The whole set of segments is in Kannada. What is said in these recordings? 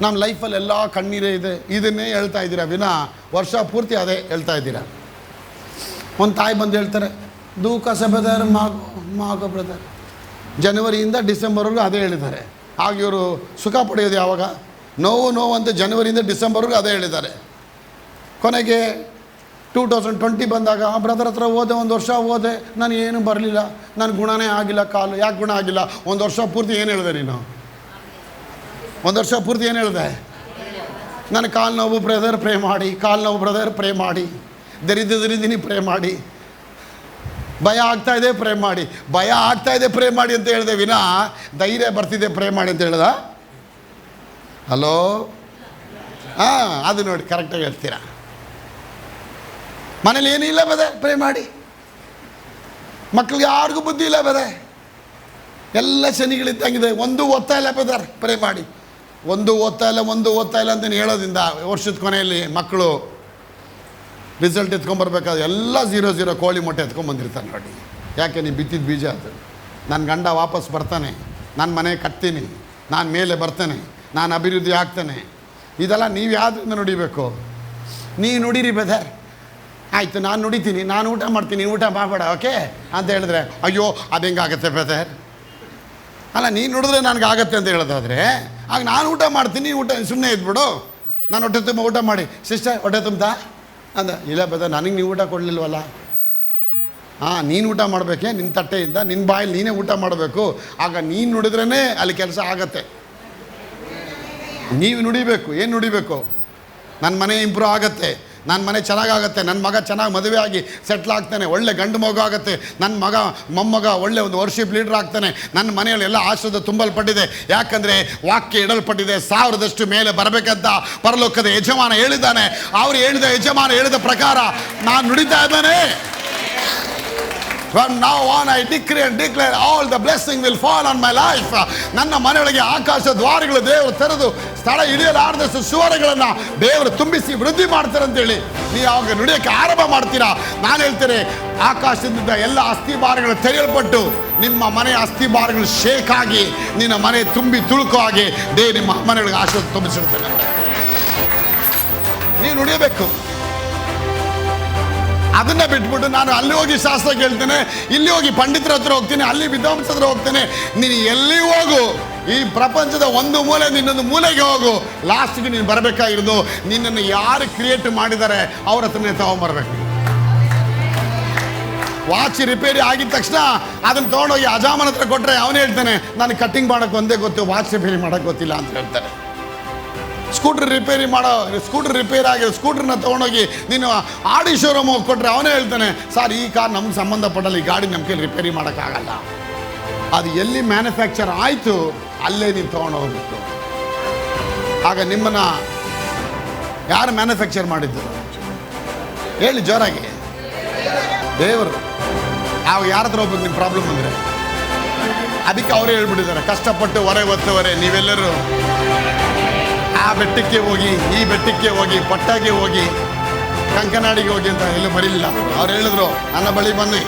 ನಮ್ಮ ಲೈಫಲ್ಲಿ ಎಲ್ಲ ಕಣ್ಣೀರೇ ಇದೆ, ಇದನ್ನೇ ಹೇಳ್ತಾ ಇದ್ದೀರಾ ವಿನಾ ವರ್ಷ ಪೂರ್ತಿ ಅದೇ ಹೇಳ್ತಾ ಇದ್ದೀರಾ. ಒಂದು ತಾಯಿ ಬಂದು ಹೇಳ್ತಾರೆ, ದೂಕ ಸೆಬೆದರ್ ಮಾಗೋ ಬ್ರದರ್, ಜನವರಿಯಿಂದ ಡಿಸೆಂಬರ್ವರೆಗೂ ಅದೇ ಹೇಳಿದ್ದಾರೆ. ಆಗ ಇವರು ಸುಖ ಪಡೆಯೋದು ಯಾವಾಗ? ನೋವು ಅಂತ ಜನವರಿಯಿಂದ ಡಿಸೆಂಬರ್ವರೆಗೂ ಅದೇ ಹೇಳಿದ್ದಾರೆ. ಕೊನೆಗೆ 2020 ಬಂದಾಗ ಬ್ರದರ್ ಹತ್ರ ಹೋದೆ, ಒಂದು ವರ್ಷ ಹೋದೆ, ನಾನು ಏನು ಬರಲಿಲ್ಲ, ನನ್ನ ಗುಣನೇ ಆಗಿಲ್ಲ, ಕಾಲು ಯಾಕೆ ಗುಣ ಆಗಿಲ್ಲ? ಒಂದು ವರ್ಷ ಪೂರ್ತಿ ಏನು ಹೇಳಿದೆ ನೀನು? ಒಂದು ವರ್ಷ ಪೂರ್ತಿ ಏನು ಹೇಳಿದೆ? ನನ್ನ ಕಾಲು ನೋವು ಬ್ರದರ್ ಪ್ರೇ ಮಾಡಿ, ಕಾಲು ನೋವು ಬ್ರದರ್ ಪ್ರೇ ಮಾಡಿ, ದರಿದಿದ್ದೀನಿ ಪ್ರೇ ಮಾಡಿ, ಭಯ ಆಗ್ತಾಯಿದೆ ಪ್ರೇ ಮಾಡಿ, ಭಯ ಆಗ್ತಾಯಿದೆ ಪ್ರೇ ಮಾಡಿ ಅಂತ ಹೇಳಿದೆ ವಿನಾ ಧೈರ್ಯ ಬರ್ತಿದೆ ಪ್ರೇ ಮಾಡಿ ಅಂತ ಹೇಳ್ದ? ಹಲೋ, ಹಾಂ, ಅದು ನೋಡಿ ಕರೆಕ್ಟಾಗಿ ಹೇಳ್ತೀರಾ. ಮನೇಲಿ ಏನಿಲ್ಲ ಬದೆ ಪ್ರೇ ಮಾಡಿ, ಮಕ್ಕಳಿಗೆ ಯಾರಿಗೂ ಬುದ್ಧಿ ಇಲ್ಲ ಬದೆ, ಎಲ್ಲ ಶನಿಗಳಿದ್ದಂಗಿದೆ, ಒಂದು ಓದ್ತಾ ಇಲ್ಲ ಬದರ್ ಪ್ರೇ ಮಾಡಿ, ಒಂದು ಓದ್ತಾ ಇಲ್ಲ ಅಂತ ಹೇಳೋದ್ರಿಂದ ವರ್ಷದ ಕೊನೆಯಲ್ಲಿ ಮಕ್ಕಳು ರಿಸಲ್ಟ್ ಎತ್ಕೊಂಬರ್ಬೇಕಾದ್ರೆ ಎಲ್ಲ 0 ಕೋಳಿ ಮೊಟ್ಟೆ ಎತ್ಕೊಂಬಂದಿರ್ತಾನೆ ನೋಡಿ. ಯಾಕೆ? ನೀವು ಬಿತ್ತಿದ ಬೀಜ ಅದು. ನನ್ನ ಗಂಡ ವಾಪಸ್ ಬರ್ತಾನೆ, ನಾನು ಮನೆ ಕಟ್ತೀನಿ, ನಾನು ಮೇಲೆ ಬರ್ತೇನೆ, ನಾನು ಅಭಿವೃದ್ಧಿ ಆಗ್ತೇನೆ, ಇದೆಲ್ಲ ನೀವು ಯಾವುದರಿಂದ ನುಡಿಬೇಕು? ನೀವು ನುಡೀರಿ ಬ್ರದರ್, ಆಯಿತು ನಾನು ನುಡಿತೀನಿ, ನಾನು ಊಟ ಮಾಡ್ತೀನಿ, ಊಟ ಮಾಡಬೇಡ ಓಕೆ ಅಂತ ಹೇಳಿದ್ರೆ, ಅಯ್ಯೋ ಅದು ಹೆಂಗಾಗತ್ತೆ ಬ್ರದರ್? ಅಲ್ಲ, ನೀನು ನುಡಿದ್ರೆ ನನಗಾಗತ್ತೆ ಅಂತ ಹೇಳೋದಾದರೆ ಆಗ ನಾನು ಊಟ ಮಾಡ್ತೀನಿ, ಊಟ ಸುಮ್ಮನೆ ಇದ್ಬಿಡು, ನಾನು ಹೊಟ್ಟೆ ತುಂಬ ಊಟ ಮಾಡಿ. ಸಿಸ್ಟರ್ ಹೊಟ್ಟೆ ತುಂಬ್ತಾ ಅಂದ, ಇಲ್ಲ ಬ್ರದರ್ ನನಗೆ ನೀವು ಊಟ ಕೊಡಲಿಲ್ವಲ್ಲ. ಹಾಂ, ನೀನು ಊಟ ಮಾಡಬೇಕೆ, ನಿನ್ನ ತಟ್ಟೆಯಿಂದ ನಿನ್ನ ಬಾಯಲ್ಲಿ ನೀನೇ ಊಟ ಮಾಡಬೇಕು. ಆಗ ನೀನು ನುಡಿದ್ರೇ ಅಲ್ಲಿ ಕೆಲಸ ಆಗತ್ತೆ. ನೀವು ನುಡಿಬೇಕು. ಏನು ನುಡಿಬೇಕು? ನನ್ನ ಮನೆ ಇಂಪ್ರೂವ್ ಆಗುತ್ತೆ, ನನ್ನ ಮನೆ ಚೆನ್ನಾಗಾಗತ್ತೆ, ನನ್ನ ಮಗ ಚೆನ್ನಾಗಿ ಮದುವೆ ಆಗಿ ಸೆಟ್ಲ್ ಆಗ್ತಾನೆ, ಒಳ್ಳೆ ಗಂಡು ಮಗು ಆಗುತ್ತೆ, ನನ್ನ ಮಗ ಮೊಮ್ಮಗ ಒಳ್ಳೆ ಒಂದು ವರ್ಷಿಪ್ ಲೀಡರ್ ಆಗ್ತಾನೆ, ನನ್ನ ಮನೆಯಲ್ಲಿ ಎಲ್ಲ ಆಶ್ರದ ತುಂಬಲ್ಪಟ್ಟಿದೆ. ಯಾಕಂದರೆ ವಾಕ್ಯ ಇಡಲ್ಪಟ್ಟಿದೆ, 1000ದಷ್ಟು ಮೇಲೆ ಬರಬೇಕಂತ ಪರಲೋಕದ ಯಜಮಾನ ಹೇಳಿದ್ದಾನೆ. ಅವರು ಹೇಳಿದ ಯಜಮಾನ ಹೇಳಿದ ಪ್ರಕಾರ ನಾನು ನುಡಿತಾ ಇದ್ದಾನೆ. From now on I decree and declare all the blessing will fall on my life. ನನ್ನ ಮನೆಯೊಳಗೆ ಆಕಾಶ ದ್ವಾರಗಳು ದೇವರು ತೆರೆದು ಸ್ಥಳ ಹಿಡಿಯಲಾರದಷ್ಟು ಸುವರಗಳನ್ನು ದೇವರು ತುಂಬಿಸಿ ವೃದ್ಧಿ ಮಾಡ್ತಾರೆ ಅಂತೇಳಿ ನೀವು ಆವಾಗ ನುಡಿಯೋಕ್ಕೆ ಆರಂಭ ಮಾಡ್ತೀರಾ. ನಾನು ಹೇಳ್ತೇನೆ, ಆಕಾಶದಿಂದ ಎಲ್ಲ ಅಸ್ಥಿಭಾರಗಳು ತೆರೆಯಲ್ಪಟ್ಟು ನಿಮ್ಮ ಮನೆಯ ಅಸ್ಥಿಭಾರಗಳು ಶೇಕ್ ಆಗಿ ನಿನ್ನ ಮನೆ ತುಂಬಿ ತುಳುಕೋ ಹಾಗೆ ದೇವರು ನಿಮ್ಮ ಮನೆಯೊಳಗೆ ಆಶೀರ್ವಾದ ತುಂಬಿಸಿರ್ತಾನೆ. ನೀವು ನುಡಿಯಬೇಕು. ಅದನ್ನು ಬಿಟ್ಬಿಟ್ಟು ನಾನು ಅಲ್ಲಿ ಹೋಗಿ ಶಾಸ್ತ್ರ ಕೇಳ್ತೇನೆ, ಇಲ್ಲಿ ಹೋಗಿ ಪಂಡಿತರ ಹತ್ರ ಹೋಗ್ತೀನಿ, ಅಲ್ಲಿ ವಿದ್ವಾಂಸರ ಹತ್ರ ಹೋಗ್ತೇನೆ. ನೀನು ಎಲ್ಲಿ ಹೋಗು, ಈ ಪ್ರಪಂಚದ ಒಂದು ಮೂಲೆ ಇನ್ನೊಂದು ಮೂಲೆಗೆ ಹೋಗು, ಲಾಸ್ಟ್ಗೆ ನೀನು ಬರಬೇಕಾಗಿರೋದು ನಿನ್ನನ್ನು ಯಾರು ಕ್ರಿಯೇಟ್ ಮಾಡಿದ್ದಾರೆ ಅವ್ರ ಹತ್ರನೇ ತಗೊಂಬರ್ಬೇಕು. ವಾಚ್ ರಿಪೇರಿ ಆಗಿದ ತಕ್ಷಣ ಅದನ್ನು ತೊಗೊಂಡೋಗಿ ಅಜಾಮನ ಹತ್ರ ಕೊಟ್ಟರೆ ಅವನೇ ಹೇಳ್ತಾನೆ, ನಾನು ಕಟ್ಟಿಂಗ್ ಮಾಡೋಕ್ಕೆ ಒಂದೇ ಗೊತ್ತು, ವಾಚ್ ರಿಪೇರಿ ಮಾಡೋಕ್ಕೆ ಗೊತ್ತಿಲ್ಲ ಅಂತ ಹೇಳ್ತಾರೆ. ಸ್ಕೂಟ್ರ್ ರಿಪೇರಿ ಆಗಿರೋ ಸ್ಕೂಟ್ರನ್ನ ತೊಗೊಂಡೋಗಿ ನೀನು ಆಡಿ ಶೋರೂಮ್ ಹೋಗಿ ಕೊಟ್ಟರೆ ಅವನೇ ಹೇಳ್ತಾನೆ, ಸರ್ ಈ ಕಾರ್ ನಮ್ಗೆ ಸಂಬಂಧಪಟ್ಟಲ್ಲ, ಈ ಗಾಡಿ ನಮ್ಮ ಕೈಲಿ ರಿಪೇರಿ ಮಾಡೋಕ್ಕಾಗಲ್ಲ. ಅದು ಎಲ್ಲಿ ಮ್ಯಾನುಫ್ಯಾಕ್ಚರ್ ಆಯಿತು ಅಲ್ಲೇ ನೀನು ತೊಗೊಂಡು ಹೋಗ್ಬೇಕು. ಆಗ ನಿಮ್ಮನ್ನು ಯಾರು ಮ್ಯಾನುಫ್ಯಾಕ್ಚರ್ ಮಾಡಿದ್ದು ಹೇಳಿ ಜೋರಾಗಿ? ದೇವರು. ಆವಾಗ ಯಾರ ಹತ್ರ ಹೋಗ್ಬೇಕು ನಿಮ್ಮ ಪ್ರಾಬ್ಲಮ್ ಅಂದರೆ? ಅದಕ್ಕೆ ಅವರೇ ಹೇಳ್ಬಿಟ್ಟಿದ್ದಾರೆ, ಕಷ್ಟಪಟ್ಟು ಹೊರೆ ಹೊತ್ತವರೆ ನೀವೆಲ್ಲರೂ ಆ ಬೆಟ್ಟಕ್ಕೆ ಹೋಗಿ, ಈ ಬೆಟ್ಟಕ್ಕೆ ಹೋಗಿ, ಪಟ್ಟಾಗೆ ಹೋಗಿ, ಕಂಕನಾಡಿಗೆ ಹೋಗಿ ಅಂತ ಎಲ್ಲೂ ಬರೀಲಿಲ್ಲ. ಅವ್ರು ಹೇಳಿದ್ರು, ನನ್ನ ಬಳಿ ಬನ್ನಿ.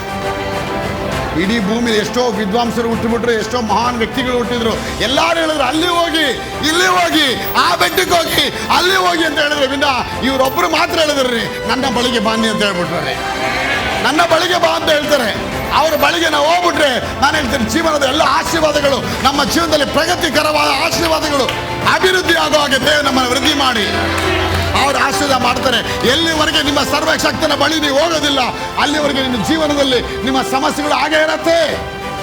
ಇಡೀ ಭೂಮಿ ಎಷ್ಟೋ ವಿದ್ವಾಂಸರು ಹುಟ್ಟುಬಿಟ್ರು, ಎಷ್ಟೋ ಮಹಾನ್ ವ್ಯಕ್ತಿಗಳು ಹುಟ್ಟಿದ್ರು, ಎಲ್ಲರೂ ಹೇಳಿದ್ರು ಅಲ್ಲಿ ಹೋಗಿ, ಇಲ್ಲಿ ಹೋಗಿ, ಆ ಬೆಟ್ಟಕ್ಕೆ ಹೋಗಿ, ಅಲ್ಲಿ ಹೋಗಿ ಅಂತ ಹೇಳಿದ್ರು. ವಿನ್ನ ಇವರೊಬ್ಬರು ಮಾತ್ರ ಹೇಳಿದ್ರಿ, ನನ್ನ ಬಳಿಗೆ ಬನ್ನಿ ಅಂತ ಹೇಳ್ಬಿಟ್ರೆ, ನನ್ನ ಬಳಿಗೆ ಬಾ ಅಂತ ಹೇಳ್ತಾರೆ. ಅವರ ಬಳಿಗೆ ನಾವು ಹೋಗ್ಬಿಟ್ರೆ ನಾನು ಹೇಳ್ತೇನೆ, ಜೀವನದ ಎಲ್ಲ ಆಶೀರ್ವಾದಗಳು, ನಮ್ಮ ಜೀವನದಲ್ಲಿ ಪ್ರಗತಿಕರವಾದ ಆಶೀರ್ವಾದಗಳು ಅಭಿವೃದ್ಧಿ ಆಗೋ ಹಾಗೆ ದೇವರು ನಮ್ಮನ್ನು ವೃದ್ಧಿ ಮಾಡಿ ಅವರು ಆಶೀರ್ವಾದ ಮಾಡ್ತಾರೆ. ಎಲ್ಲಿವರೆಗೆ ನಿಮ್ಮ ಸರ್ವಶಕ್ತನ ಬಳಿ ನೀವು ಹೋಗೋದಿಲ್ಲ ಅಲ್ಲಿವರೆಗೆ ನಿಮ್ಮ ಜೀವನದಲ್ಲಿ ನಿಮ್ಮ ಸಮಸ್ಯೆಗಳು ಹಾಗೇ ಇರತ್ತೆ.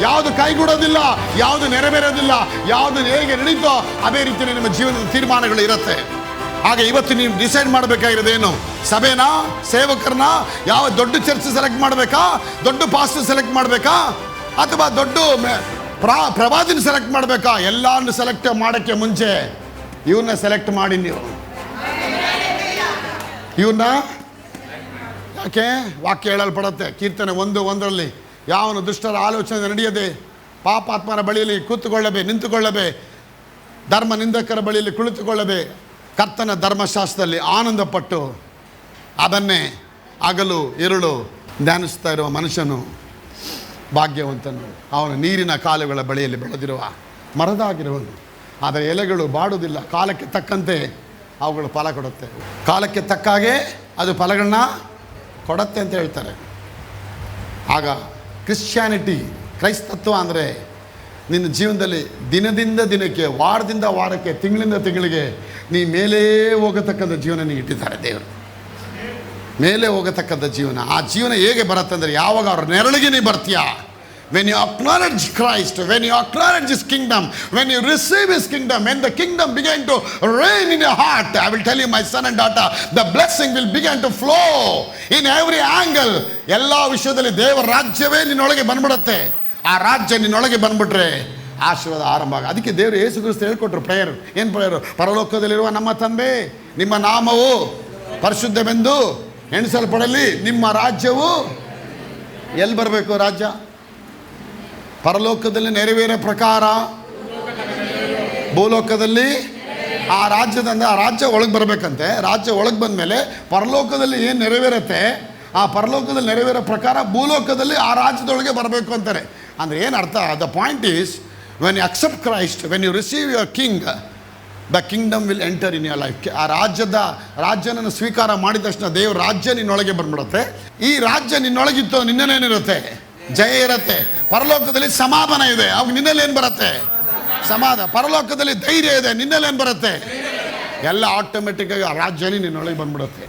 ಯಾವುದು ಕೈಗೂಡೋದಿಲ್ಲ, ಯಾವುದು ನೆರವೇರೋದಿಲ್ಲ, ಯಾವುದು ಹೇಗೆ ನಡೀತೋ ಅದೇ ರೀತಿಯಲ್ಲಿ ನಿಮ್ಮ ಜೀವನದ ತೀರ್ಮಾನಗಳು ಇರುತ್ತೆ. ಹಾಗೆ ಇವತ್ತು ನೀವು ಡಿಸೈಡ್ ಮಾಡಬೇಕಾಗಿರೋದೇನು? ಸಭೆನಾ, ಸೇವಕರನ್ನ, ಯಾವ ದೊಡ್ಡ ಚರ್ಚ್ ಸೆಲೆಕ್ಟ್ ಮಾಡಬೇಕಾ, ದೊಡ್ಡ ಪಾಸ್ಟರ್ ಸೆಲೆಕ್ಟ್ ಮಾಡಬೇಕಾ, ಅಥವಾ ದೊಡ್ಡ ಪ್ರವಾದಿನ ಸೆಲೆಕ್ಟ್ ಮಾಡಬೇಕಾ? ಎಲ್ಲಾನು ಸೆಲೆಕ್ಟ್ ಮಾಡೋಕ್ಕೆ ಮುಂಚೆ ಇವ್ರನ್ನ ಸೆಲೆಕ್ಟ್ ಮಾಡಿ. ನೀವು ಇವ್ರನ್ನ ಯಾಕೆ? ವಾಕ್ಯ ಹೇಳಲ್ಪಡುತ್ತೆ, ಕೀರ್ತನೆ 1:1 ಯಾವನು ದುಷ್ಟರ ಆಲೋಚನೆ ನಡೆಯದೆ ಪಾಪಾತ್ಮರ ಬಳಿಯಲ್ಲಿ ನಿಂತುಕೊಳ್ಳಬೇ, ಧರ್ಮ ನಿಂದಕರ ಬಳಿಯಲ್ಲಿ ಕುಳಿತುಕೊಳ್ಳಬೇ, ಕರ್ತನ ಧರ್ಮಶಾಸ್ತ್ರದಲ್ಲಿ ಆನಂದಪಟ್ಟು ಅದನ್ನೇ ಹಗಲು ಇರುಳು ಧ್ಯಾನಿಸ್ತಾ ಇರುವ ಮನುಷ್ಯನು ಭಾಗ್ಯವಂತನು. ಅವನು ನೀರಿನ ಕಾಲುಗಳ ಬಳಿಯಲ್ಲಿ ಬೆಳೆದಿರುವ ಮರದಾಗಿರುವನು. ಆದರೆ ಎಲೆಗಳು ಬಾಡುವುದಿಲ್ಲ, ಕಾಲಕ್ಕೆ ತಕ್ಕಂತೆ ಅವುಗಳು ಫಲ ಕೊಡುತ್ತೆ. ಕಾಲಕ್ಕೆ ತಕ್ಕ ಹಾಗೆ ಅದು ಫಲಗಳನ್ನ ಕೊಡುತ್ತೆ ಅಂತ ಹೇಳ್ತಾರೆ. ಆಗ ಕ್ರಿಶ್ಚಿಯಾನಿಟಿ, ಕ್ರೈಸ್ತತ್ವ ಅಂದರೆ ನಿನ್ನ ಜೀವನದಲ್ಲಿ ದಿನದಿಂದ ದಿನಕ್ಕೆ, ವಾರದಿಂದ ವಾರಕ್ಕೆ, ತಿಂಗಳಿಂದ ತಿಂಗಳಿಗೆ ನೀ ಮೇಲೇ ಹೋಗತಕ್ಕಂಥ ಜೀವನ ನೀ ಇಟ್ಟಿದ್ದಾರೆ ದೇವರು. ಮೇಲೆ ಹೋಗತಕ್ಕಂಥ ಜೀವನ. ಆ ಜೀವನ ಹೇಗೆ ಬರುತ್ತೆ ಅಂದರೆ, ಯಾವಾಗ ಅವ್ರ ನೆರಳಿಗೆ ನೀ ಬರ್ತೀಯಾ, when you acknowledge Christ, when you acknowledge His kingdom, when you receive His kingdom, when the kingdom began to reign in your heart, I will tell you my son and daughter, the blessing will begin to flow in every angle. ಎಲ್ಲ ವಿಷಯದಲ್ಲಿ ದೇವರ ರಾಜ್ಯವೇ ನಿನ್ನೊಳಗೆ ಬಂದ್ಬಿಡುತ್ತೆ. ಆ ರಾಜ್ಯ ನಿನ್ನೊಳಗೆ ಬಂದ್ಬಿಟ್ರೆ ಆಶೀರ್ವಾದ ಆರಂಭ ಆಗ. ಅದಕ್ಕೆ ದೇವರು ಯೇಸು ಕ್ರಿಸ್ತ ಹೇಳ್ಕೊಟ್ರು ಪ್ರೇಯರ್. ಏನು ಪ್ರೇಯರು? ಪರಲೋಕದಲ್ಲಿರುವ ನಮ್ಮ ತಂದೆ, ನಿಮ್ಮ ನಾಮವು ಪರಿಶುದ್ಧವೆಂದು ಎಣಿಸಲ್ಪಡಲಿ, ನಿಮ್ಮ ರಾಜ್ಯವು ಎಲ್ಲಿ ಬರಬೇಕು? ರಾಜ್ಯ ಪರಲೋಕದಲ್ಲಿ ನೆರವೇರೋ ಪ್ರಕಾರ ಭೂಲೋಕದಲ್ಲಿ ಆ ರಾಜ್ಯದಿಂದ, ಆ ರಾಜ್ಯ ಒಳಗೆ ಬರಬೇಕಂತೆ. ರಾಜ್ಯ ಒಳಗೆ ಬಂದ ಮೇಲೆ ಪರಲೋಕದಲ್ಲಿ ಏನು ನೆರವೇರುತ್ತೆ, ಆ ಪರಲೋಕದಲ್ಲಿ ನೆರವೇರೋ ಪ್ರಕಾರ ಭೂಲೋಕದಲ್ಲಿ ಆ ರಾಜ್ಯದೊಳಗೆ ಬರಬೇಕು ಅಂತಾರೆ. ಅಂದರೆ ಏನು ಅರ್ಥ? The point is, when you accept Christ, when you receive your king, the kingdom will enter in your life. ಆ ರಾಜ್ಯನ ಸ್ವೀಕಾರ ಮಾಡಿದ ತಕ್ಷಣ ದೇವ್ರ ರಾಜ್ಯ ನಿನ್ನೊಳಗೆ ಬಂದ್ಬಿಡುತ್ತೆ. ಈ ರಾಜ್ಯ ನಿನ್ನೊಳಗಿತ್ತು, ನಿನ್ನೇನಿರುತ್ತೆ? ಜಯ ಇರುತ್ತೆ. ಪರಲೋಕದಲ್ಲಿ ಸಮಾಧಾನ ಇದೆ, ಅವಾಗ ನಿನ್ನಲ್ಲಿ ಏನು ಬರುತ್ತೆ? ಸಮಾಧಾನ. ಪರಲೋಕದಲ್ಲಿ ಧೈರ್ಯ ಇದೆ, ನಿನ್ನಲ್ಲಿ ಏನು ಬರುತ್ತೆ? ಎಲ್ಲ ಆಟೋಮೆಟಿಕ್ಕಾಗಿ ಆ ರಾಜ್ಯನೇ ನಿನ್ನೊಳಗೆ ಬಂದ್ಬಿಡುತ್ತೆ.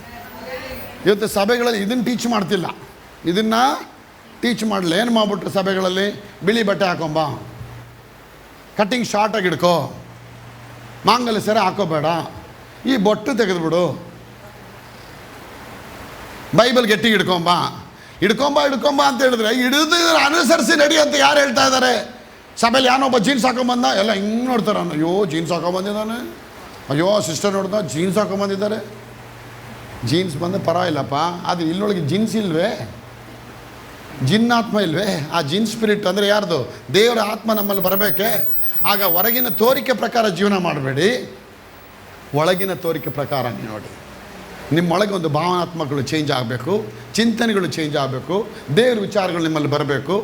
ಇವತ್ತು ಸಭೆಗಳಲ್ಲಿ ಇದನ್ನು ಟೀಚ್ ಮಾಡ್ತಿಲ್ಲ, ಇದನ್ನು ಟೀಚ್ ಮಾಡಲಿ. ಏನು ಮಾಡ್ಬಿಟ್ರು ಸಭೆಗಳಲ್ಲಿ? ಬಿಳಿ ಬಟ್ಟೆ ಹಾಕೊಂಬ, ಕಟ್ಟಿಂಗ್ ಶಾರ್ಟಾಗಿ ಹಿಡ್ಕೋ, ಮಾಂಗಲ್ಯ ಸೆರೆ ಹಾಕೋಬೇಡ, ಈ ಬೊಟ್ಟು ತೆಗೆದುಬಿಡು, ಬೈಬಲ್ ಗಟ್ಟಿ ಹಿಡ್ಕೊಂಬ ಅಂತ ಹೇಳಿದ್ರೆ, ಹಿಡಿದು ಅನುಸರಿಸಿ ನಡಿ ಅಂತ ಯಾರು ಹೇಳ್ತಾ ಇದ್ದಾರೆ? ಸಭೆಯಲ್ಲಿ ಯಾನೊಬ್ಬ ಜೀನ್ಸ್ ಹಾಕೊಂಬಂದ, ಎಲ್ಲ ಹಿಂಗೆ ನೋಡ್ತಾರೆ. ಅಯ್ಯೋ ಜೀನ್ಸ್ ಹಾಕೊಂಬಂದಿದ್ದಾನೆ, ಅಯ್ಯೋ ಸಿಸ್ಟರ್ ನೋಡ್ದ ಜೀನ್ಸ್ ಹಾಕೊಂಬಂದಿದ್ದಾರೆ. ಜೀನ್ಸ್ ಬಂದು ಪರವಾಗಿಲ್ಲಪ್ಪ, ಅದು ಇಲ್ಲೊಳಗೆ ಜೀನ್ಸ್ ಇಲ್ವೇ? ಜಿನ್ನಾತ್ಮ ಇಲ್ವೇ? ಆ ಜಿನ್ ಸ್ಪಿರಿಟ್ ಅಂದರೆ ಯಾರ್ದು? ದೇವರ ಆತ್ಮ ನಮ್ಮಲ್ಲಿ ಬರಬೇಕೆ. ಆಗ ಹೊರಗಿನ ತೋರಿಕೆ ಪ್ರಕಾರ ಜೀವನ ಮಾಡಬೇಡಿ, ಒಳಗಿನ ತೋರಿಕೆ ಪ್ರಕಾರ ನೋಡಿ. ನಿಮ್ಮೊಳಗೆ ಒಂದು ಭಾವನಾತ್ಮಕಗಳು ಚೇಂಜ್ ಆಗಬೇಕು, ಚಿಂತನೆಗಳು ಚೇಂಜ್ ಆಗಬೇಕು, ದೇವ್ರ ವಿಚಾರಗಳು ನಿಮ್ಮಲ್ಲಿ ಬರಬೇಕು.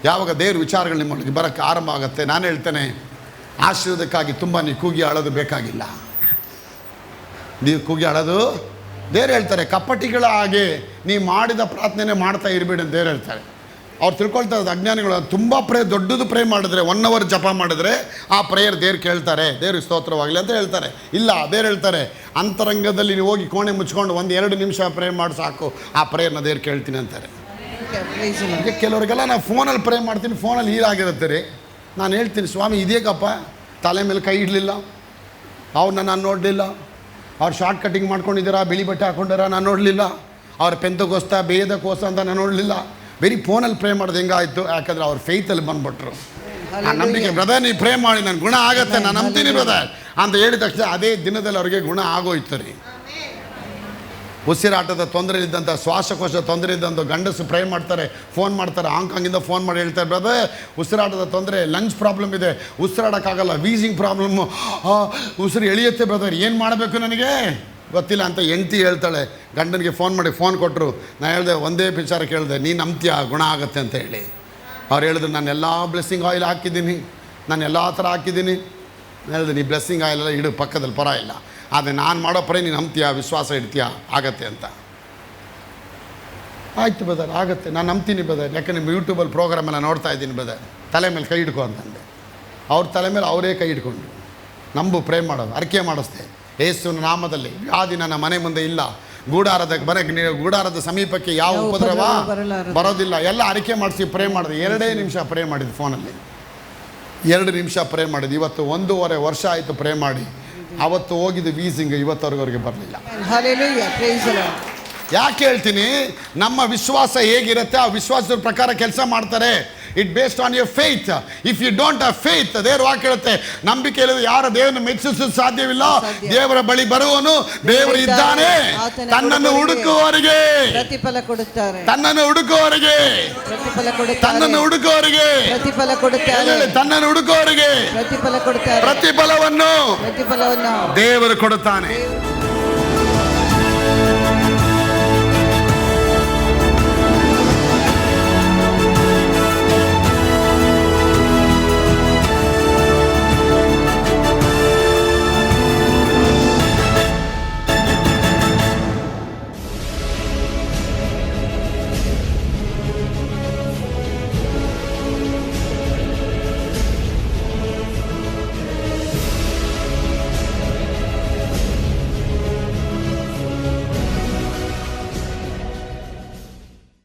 ಯಾವಾಗ ದೇವ್ರ ವಿಚಾರಗಳು ನಿಮ್ಮೊಳಗೆ ಬರೋಕ್ಕೆ ಆರಂಭ ಆಗುತ್ತೆ, ನಾನು ಹೇಳ್ತೇನೆ, ಆಶೀರ್ವಾದಕ್ಕಾಗಿ ತುಂಬ ನೀವು ಕೂಗಿ ಅಳೋದು ಬೇಕಾಗಿಲ್ಲ. ನೀವು ಕೂಗಿ ಅಳೋದು, ದೇವ್ರು ಹೇಳ್ತಾರೆ, ಕಪಟಿಗಳ ಹಾಗೆ ನೀವು ಮಾಡಿದ ಪ್ರಾರ್ಥನೆ ಮಾಡ್ತಾ ಇರಬೇಡಿ ಅಂತ ದೇವ್ರು ಹೇಳ್ತಾರೆ. ಅವ್ರು ತಿಳ್ಕೊಳ್ತಾ ಇರೋದು ಅಜ್ಞಾನಿಗಳು. ತುಂಬ ದೊಡ್ಡದು ಪ್ರೇ ಮಾಡಿದ್ರೆ, 1 hour ಜಪ ಮಾಡಿದ್ರೆ ಆ ಪ್ರೇಯರ್ ದೇವ್ರು ಕೇಳ್ತಾರೆ, ದೇವ್ರಿಗೆ ಸ್ತೋತ್ರವಾಗಲಿ ಅಂತ ಹೇಳ್ತಾರೆ. ಇಲ್ಲ, ದೇವ್ರು ಹೇಳ್ತಾರೆ, ಅಂತರಂಗದಲ್ಲಿ ನೀವು ಹೋಗಿ ಕೋಣೆ ಮುಚ್ಕೊಂಡು 1-2 ನಿಮಿಷ ಪ್ರೇ ಮಾಡಿ ಸಾಕು, ಆ ಪ್ರೇಯರ್ನ ದೇವ್ರು ಕೇಳ್ತೀನಿ ಅಂತಾರೆ. ಕೆಲವರಿಗೆಲ್ಲ ನಾವು ಫೋನಲ್ಲಿ ಪ್ರೇ ಮಾಡ್ತೀನಿ, ಫೋನಲ್ಲಿ ಹೀರಾಗಿರುತ್ತೆ ರೀ. ನಾನು ಹೇಳ್ತೀನಿ, ಸ್ವಾಮಿ ಇದೇಕಪ್ಪ ತಲೆ ಮೇಲೆ ಕೈ ಇಡಲಿಲ್ಲ, ಅವ್ರನ್ನ ನಾನು ನೋಡಲಿಲ್ಲ, ಅವ್ರು ಶಾರ್ಟ್ ಕಟ್ಟಿಂಗ್ ಮಾಡ್ಕೊಂಡಿದ್ದೀರಾ, ಬಿಳಿ ಬಟ್ಟೆ ಹಾಕ್ಕೊಂಡಾರ ನಾನು ನೋಡಲಿಲ್ಲ, ಅವ್ರ ಪೆಂತಗೋಸ್ತ ಬೇದಕೋಸ್ತ ಅಂತ ನಾನು ನೋಡಲಿಲ್ಲ. ಬರೀ ಫೋನಲ್ಲಿ ಪ್ರೇ ಮಾಡೋದು ಹೆಂಗಾಯಿತು? ಯಾಕಂದರೆ ಅವ್ರ ಫೇತಲ್ಲಿ ಬಂದುಬಿಟ್ರು. ಆ ನಂಬಿಕೆ, ಬ್ರದರ್ ನೀವು ಪ್ರೇ ಮಾಡಿ ನನ್ನ ಗುಣ ಆಗತ್ತೆ, ನಾನು ನಂಬ್ತೀನಿ ಬ್ರದರ್ ಅಂತ ಹೇಳಿದ ತಕ್ಷಣ ಅದೇ ದಿನದಲ್ಲಿ ಅವ್ರಿಗೆ ಗುಣ ಆಗೋಯ್ತು ರೀ. ಉಸಿರಾಟದ ತೊಂದರೆ ಇದ್ದಂಥ, ಶ್ವಾಸಕೋಶ ತೊಂದರೆ ಇದ್ದಂಥ ಗಂಡಸು ಪ್ರೇ ಮಾಡ್ತಾರೆ, ಫೋನ್ ಮಾಡ್ತಾರೆ, ಹಾಂಗ್ಕಾಂಗಿಂದ ಫೋನ್ ಮಾಡಿ ಹೇಳ್ತಾರೆ, ಬ್ರದರ್ ಉಸಿರಾಟದ ತೊಂದರೆ, ಲಂಗ್ಸ್ ಪ್ರಾಬ್ಲಮ್ ಇದೆ, ಉಸಿರಾಡೋಕ್ಕಾಗಲ್ಲ, ವೀಸಿಂಗ್ ಪ್ರಾಬ್ಲಮ್ಮು, ಉಸಿರು ಎಳೆಯುತ್ತೆ ಬ್ರದರ್, ಏನು ಮಾಡಬೇಕು ನನಗೆ ಗೊತ್ತಿಲ್ಲ ಅಂತ ಹೆಂಡ್ತಿ ಹೇಳ್ತಾಳೆ. ಗಂಡನಿಗೆ ಫೋನ್ ಮಾಡಿ ಫೋನ್ ಕೊಟ್ಟರು. ನಾನು ಹೇಳಿದೆ, ಒಂದೇ ವಿಚಾರ ಕೇಳಿದೆ, ನೀನು ನಂಬ್ತೀಯ ಗುಣ ಆಗುತ್ತೆ ಅಂತ ಹೇಳಿ. ಅವ್ರು ಹೇಳಿದ್ರು, ನಾನು ಎಲ್ಲ ಬ್ಲೆಸ್ಸಿಂಗ್ ಆಯಿಲ್ ಹಾಕಿದ್ದೀನಿ, ನಾನು ಎಲ್ಲ ಥರ ಹಾಕಿದ್ದೀನಿ. ನಾನು ಹೇಳಿದೆ, ನೀ ಬ್ಲೆಸ್ಸಿಂಗ್ ಆಯಿಲ್ ಎಲ್ಲ ಇಡು ಪಕ್ಕದಲ್ಲಿ, ಪರವಾಗಿಲ್ಲ, ಆದರೆ ನಾನು ಮಾಡೋ ಪರ ನೀನು ನಂಬ್ತೀಯ, ವಿಶ್ವಾಸ ಇಡ್ತೀಯ, ಆಗತ್ತೆ ಅಂತ. ಆಯಿತು ಬ್ರದರ್, ಆಗುತ್ತೆ, ನಾನು ನಂಬ್ತೀನಿ ಬ್ರದರ್, ಯಾಕೆ ನಿಮ್ಮ ಯೂಟ್ಯೂಬಲ್ಲಿ ಪ್ರೋಗ್ರಾಮೆಲ್ಲ ನೋಡ್ತಾ ಇದ್ದೀನಿ ಬ್ರದರ್, ತಲೆ ಮೇಲೆ ಕೈ ಹಿಡ್ಕೊ ಅಂತಂದೆ. ಅವ್ರ ತಲೆ ಮೇಲೆ ಅವರೇ ಕೈ ಹಿಡ್ಕೊಂಡ್ರು. ನಂಬು, ಪ್ರೇ ಮಾಡೋದು, ಅರಿಕೆ ಮಾಡಿಸ್ದೆ. ಯೇಸುವಿನ ನಾಮದಲ್ಲಿ ವ್ಯಾಧಿ ನನ್ನ ಮನೆ ಮುಂದೆ ಇಲ್ಲ, ಗೂಡಾರದ ಸಮೀಪಕ್ಕೆ ಯಾವ ಉಪದ್ರವ ಬರೋದಿಲ್ಲ, ಎಲ್ಲ ಅರಿಕೆ ಮಾಡಿಸಿ ಪ್ರೇ ಮಾಡಿದೆ. 2 ನಿಮಿಷ ಪ್ರೇ ಮಾಡಿದ್ದು ಫೋನಲ್ಲಿ, 2 ನಿಮಿಷ ಪ್ರೇ ಮಾಡಿದ್ದು. ಇವತ್ತು 1.5 ವರ್ಷ ಆಯಿತು ಪ್ರೇ ಮಾಡಿ. ಅವತ್ತು ಹೋಗಿದ್ದು ವೀಸಿಂಗ್, ಇವತ್ತವರೆಗೆ ಬರಲಿಲ್ಲ. ಯಾಕೆ ಹೇಳ್ತೀನಿ? ನಮ್ಮ ವಿಶ್ವಾಸ ಹೇಗಿರುತ್ತೆ ಆ ವಿಶ್ವಾಸದ ಪ್ರಕಾರ ಕೆಲಸ ಮಾಡ್ತಾರೆ. It based on your faith. If you don't have faith, ದೇವ್ರ ವಾಕ್ಯ ಹೇಳುತ್ತೆ, ನಂಬಿಕೆ ಇಲ್ಲದೆ ಯಾರ ದೇವರನ್ನು ಮೆಚ್ಚಿಸಲು ಸಾಧ್ಯವಿಲ್ಲ. ದೇವರ ಬಳಿ ಬರುವನು ದೇವರು ಇದ್ದಾನೆ, ತನ್ನನ್ನು ಹುಡುಕುವವರಿಗೆ ಪ್ರತಿಫಲ ಕೊಡುತ್ತಾರೆ, ತನ್ನನ್ನು ಹುಡುಕುವವರಿಗೆ ಪ್ರತಿಫಲ ಕೊಡುತ್ತಾರೆ, ತನ್ನನ್ನು ಹುಡುಕುವವರಿಗೆ ಪ್ರತಿಫಲ ಕೊಡುತ್ತಾರೆ, ತನ್ನನ್ನು ಹುಡುಕುವವರಿಗೆ ಪ್ರತಿಫಲ ಕೊಡುತ್ತಾರೆ, ಪ್ರತಿಫಲವನ್ನು ಪ್ರತಿಫಲವನ್ನು ದೇವರು ಕೊಡುತ್ತಾನೆ.